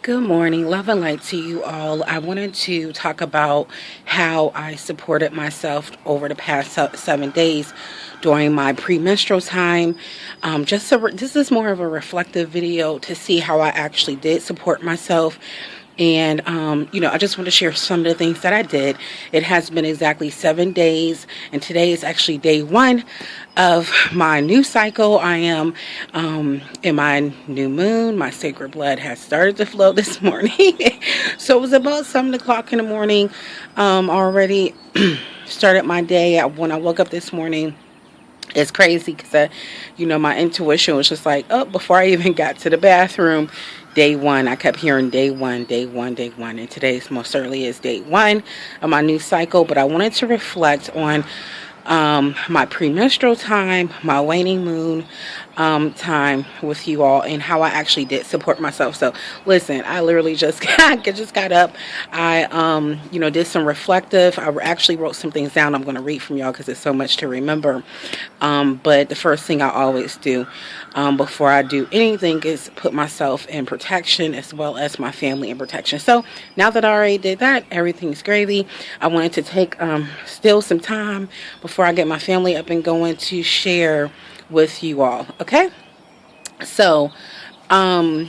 Good morning, love and light to you all. I wanted to talk about how I supported myself over the past 7 days during my premenstrual time. This is more of a reflective video to see how I actually did support myself. And, I just want to share some of the things that I did. It has been exactly 7 days, and today is actually day 1 of my new cycle. I am in my new moon. My sacred blood has started to flow this morning. So it was about 7 o'clock in the morning already. Started my day when I woke up this morning. It's crazy because, my intuition was just like, oh, before I even got to the bathroom, day 1, I kept hearing day 1, day 1, day 1. And today's most certainly is day 1 of my new cycle. But I wanted to reflect on my premenstrual time, my waning moon time with you all, and how I actually did support myself. So listen, I literally just got up. I did some reflective. I actually wrote some things down. I'm going to read from y'all because it's so much to remember. But the first thing I always do before I do anything is put myself in protection, as well as my family in protection. So now that I already did that, everything's gravy. I wanted to take still some time before I get my family up and going to share with you all. Okay, so the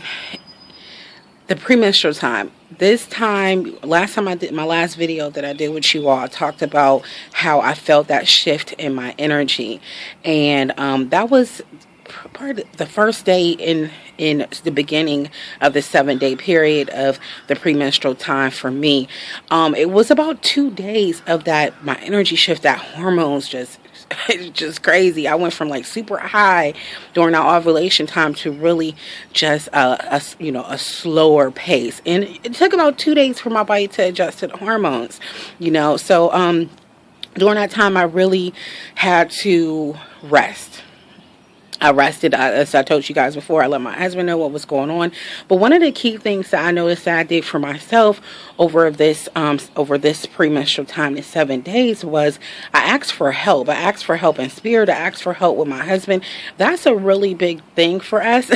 premenstrual time. This time, last time I did my last video that I did with you all, I talked about how I felt that shift in my energy, and that was part of the first day in the beginning of the 7-day period of the premenstrual time for me. It was about 2 days of that, my energy shift, that hormones just crazy. I went from like super high during our ovulation time to really just a slower pace, and it took about 2 days for my body to adjust to the hormones. So during that time, I really had to rest. I rested, as I told you guys before. I let my husband know what was going on. But one of the key things that I noticed that I did for myself over this premenstrual time, the 7 days, was I asked for help. I asked for help in spirit. I asked for help with my husband. That's a really big thing for us.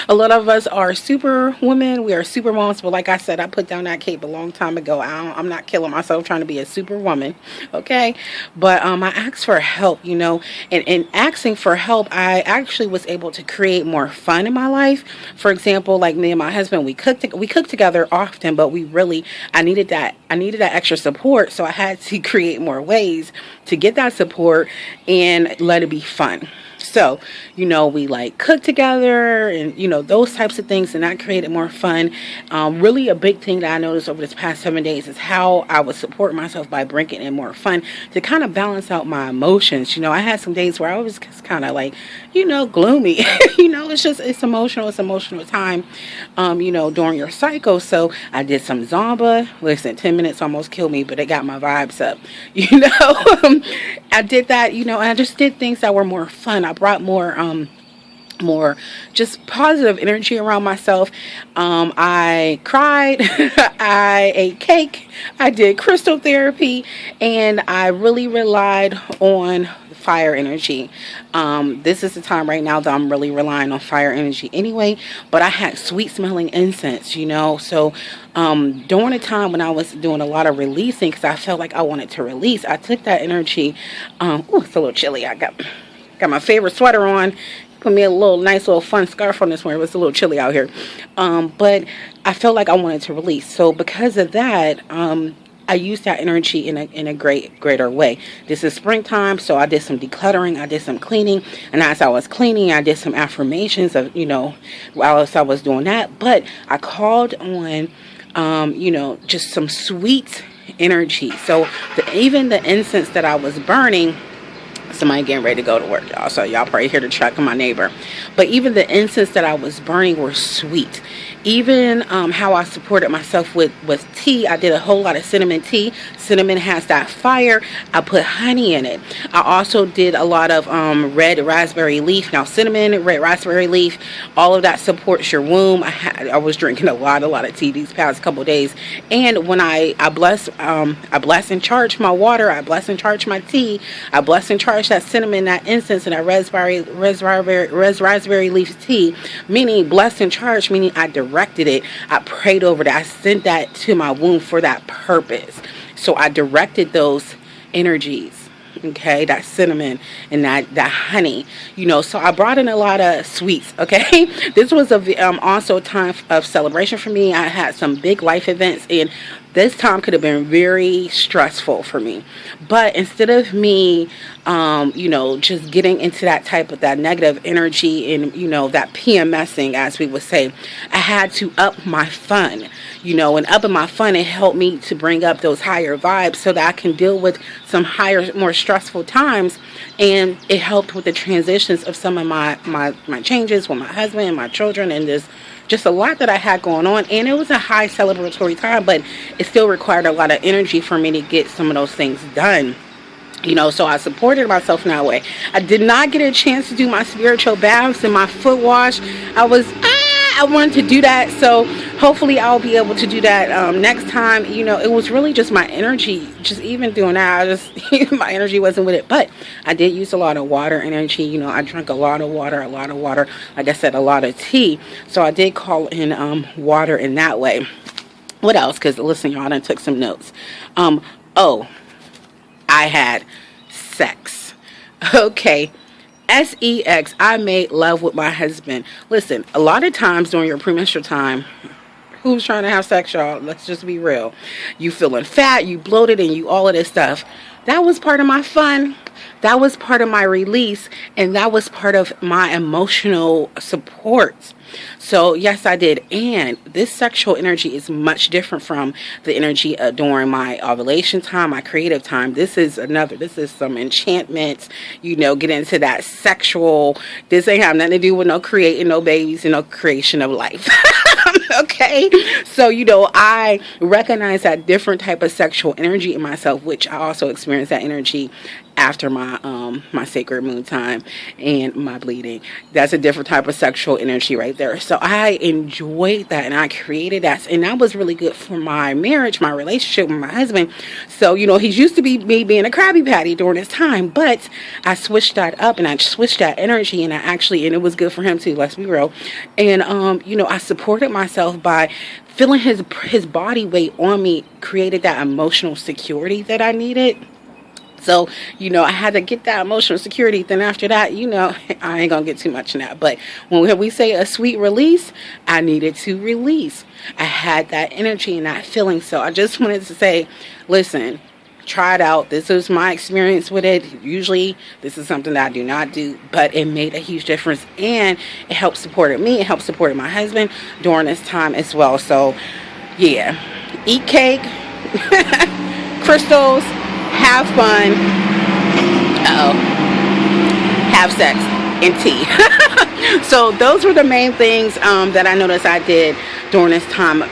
A lot of us are super women. We are super moms. But like I said, I put down that cape a long time ago. I'm not killing myself trying to be a super woman. Okay. But I asked for help, and in asking for help, I actually was able to create more fun in my life. For example, like me and my husband, we cook together often, but I needed that extra support, so I had to create more ways to get that support and let it be fun. So, we like cook together and, those types of things, and that created more fun. Really a big thing that I noticed over this past 7 days is how I would support myself by bringing in more fun to kind of balance out my emotions. I had some days where I was just kind of like, gloomy. It's emotional time, during your cycle. So I did some Zumba. Listen, 10 minutes almost killed me, but it got my vibes up. I did that, and I just did things that were more fun. I brought more just positive energy around myself. I cried. I ate cake. I did crystal therapy, and I really relied on fire energy. This is the time right now that I'm really relying on fire energy anyway, but I had sweet smelling incense, so during the time when I was doing a lot of releasing, because I felt like I wanted to release, I took that energy. It's a little chilly. I got my favorite sweater on. Put me a nice little fun scarf on this one. It was a little chilly out here. But I felt like I wanted to release. So because of that, I used that energy in a greater way. This is springtime, so I did some decluttering. I did some cleaning. And as I was cleaning, I did some affirmations of, while I was doing that. But I called on, just some sweet energy. So even the incense that I was burning, somebody getting ready to go to work, y'all, so y'all probably hear the truck of my neighbor. But even the incense that I was burning were sweet. Even how I supported myself with tea, I did a whole lot of cinnamon tea. Cinnamon has that fire. I put honey in it. I also did a lot of red raspberry leaf. Now cinnamon, red raspberry leaf, all of that supports your womb. I was drinking a lot of tea these past couple days. And when I bless and charge my water, I bless and charge my tea, I bless and charge charge, that cinnamon, that incense, and that raspberry leaf tea, meaning blessed and charged, meaning I directed it. I prayed over that. I sent that to my womb for that purpose. So I directed those energies. Okay, that cinnamon and that honey, so I brought in a lot of sweets. Okay, this was also a time of celebration for me. I had some big life events, and this time could have been very stressful for me. But instead of me, just getting into that negative energy and, that PMSing, as we would say, I had to up my fun, and upping my fun, it helped me to bring up those higher vibes so that I can deal with some higher, more stressful times. And it helped with the transitions of some of my changes with my husband and my children, and just a lot that I had going on. And it was a high celebratory time, but it still required a lot of energy for me to get some of those things done. So I supported myself in that way. I did not get a chance to do my spiritual baths and my foot wash. I wanted to do that, so hopefully I'll be able to do that next time. It was really just my energy, just even doing that, my energy wasn't with it. But I did use a lot of water energy. I drank a lot of water, like I said, a lot of tea. So I did call in water in that way. What else? Because listen, y'all, I done took some notes. I had sex. Okay. sex. I made love with my husband. Listen, a lot of times during your premenstrual time, who's trying to have sex, y'all? Let's just be real. You feeling fat, you bloated, and you all of this stuff. That was part of my fun. That was part of my release, and that was part of my emotional support. So yes, I did. And this sexual energy is much different from the energy during my ovulation time, my creative time. This is some enchantment, get into that sexual. This ain't have nothing to do with no creating no babies and no creation of life. Okay, so I recognize that different type of sexual energy in myself, which I also experience that energy after my sacred moon time and my bleeding. That's a different type of sexual energy right there. So I enjoyed that, and I created that, and that was really good for my marriage, my relationship with my husband. So he's used to be me being a Krabby Patty during this time, but I switched that up, and I switched that energy, and and it was good for him too, let's be real. And I supported myself by feeling his body weight on me, created that emotional security that I needed. So, I had to get that emotional security. Then after that, I ain't going to get too much in that. But when we say a sweet release, I needed to release. I had that energy and that feeling. So I just wanted to say, listen, try it out. This is my experience with it. Usually, this is something that I do not do, but it made a huge difference. And it helped support me. It helped support my husband during this time as well. So, yeah. Eat cake. Crystals. Have fun. Have sex and tea. So those were the main things that I noticed I did during this time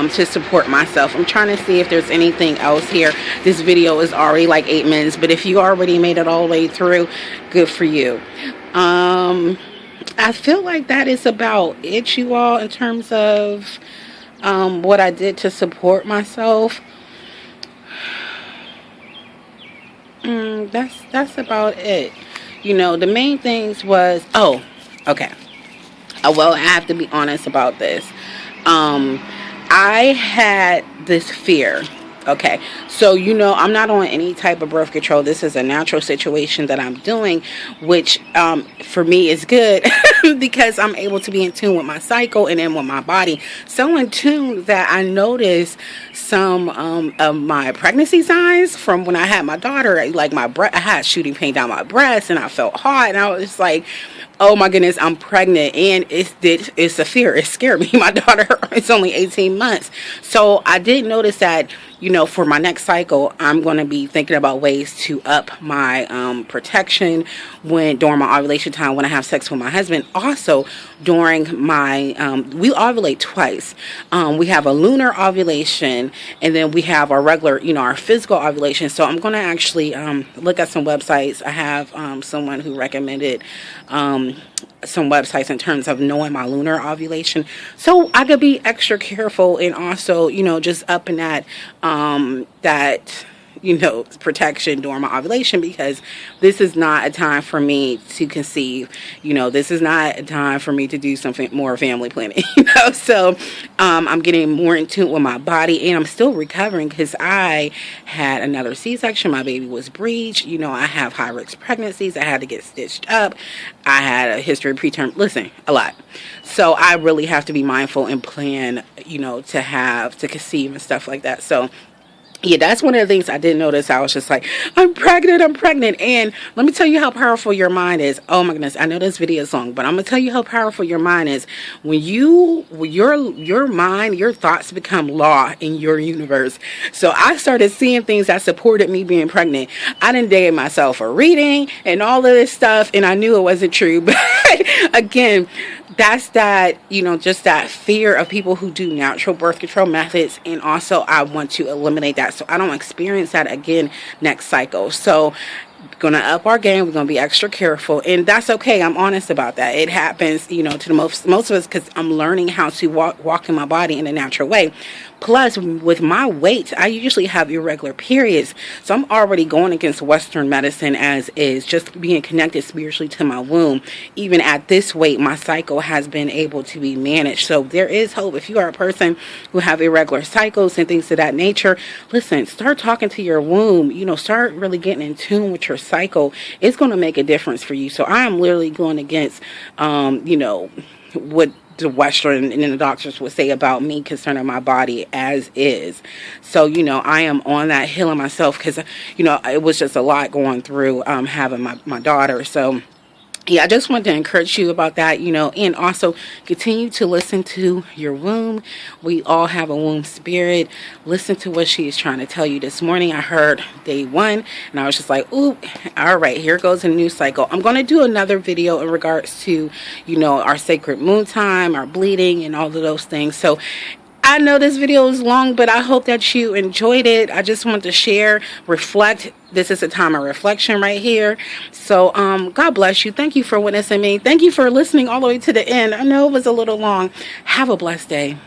to support myself. I'm trying to see if there's anything else here. This video is already like 8 minutes, but if you already made it all the way through, good for you. I feel like that is about it, you all, in terms of what I did to support myself. That's about it. The main things was, okay. Well, I have to be honest about this. I had this fear. Okay, so I'm not on any type of birth control. This is a natural situation that I'm doing, which for me is good because I'm able to be in tune with my cycle and then with my body. So in tune that I noticed some of my pregnancy signs from when I had my daughter. Like I had shooting pain down my breast, and I felt hot, and I was just like, oh my goodness, I'm pregnant. And it's a fear. It scared me. My daughter is only 18 months. So I did notice that, for my next cycle, I'm going to be thinking about ways to up my protection during my ovulation time when I have sex with my husband. Also, during my, we ovulate twice. We have a lunar ovulation, and then we have our regular, our physical ovulation. So I'm going to actually look at some websites. I have someone who recommended some websites in terms of knowing my lunar ovulation, so I could be extra careful, and also just upping that protection during my ovulation, because this is not a time for me to conceive. This is not a time for me to do something more family planning. So I'm getting more in tune with my body, and I'm still recovering because I had another C-section. My baby was breached. I have high risk pregnancies. I had to get stitched up. I had a history of preterm. Listen, a lot. So I really have to be mindful and plan, to conceive and stuff like that. So yeah, that's one of the things I didn't notice. I was just like, I'm pregnant. And let me tell you how powerful your mind is. Oh my goodness, I know this video is long, but I'm going to tell you how powerful your mind is. When your mind, your thoughts become law in your universe. So I started seeing things that supported me being pregnant. I didn't date myself for reading and all of this stuff, and I knew it wasn't true. But again, that's that, just that fear of people who do natural birth control methods. And also I want to eliminate that so I don't experience that again next cycle. So gonna up our game. We're gonna be extra careful, and that's okay. I'm honest about that. It happens, to the most of us, because I'm learning how to walk in my body in a natural way. Plus, with my weight, I usually have irregular periods, so I'm already going against Western medicine as is, just being connected spiritually to my womb. Even at this weight, my cycle has been able to be managed. So there is hope. If you are a person who have irregular cycles and things of that nature, listen, start talking to your womb. Start really getting in tune with your cycle. It's going to make a difference for you. So I am literally going against, what the Western and then the doctors would say about me concerning my body as is. So, I am on that hill of myself because, it was just a lot going through having my daughter. So yeah, I just wanted to encourage you about that, and also continue to listen to your womb. We all have a womb spirit. Listen to what she is trying to tell you. This morning I heard day 1, and I was just like, ooh, all right, here goes a new cycle. I'm going to do another video in regards to, our sacred moon time, our bleeding, and all of those things. So I know this video is long, but I hope that you enjoyed it. I just want to share, reflect. This is a time of reflection right here. So God bless you. Thank you for witnessing me. Thank you for listening all the way to the end. I know it was a little long. Have a blessed day.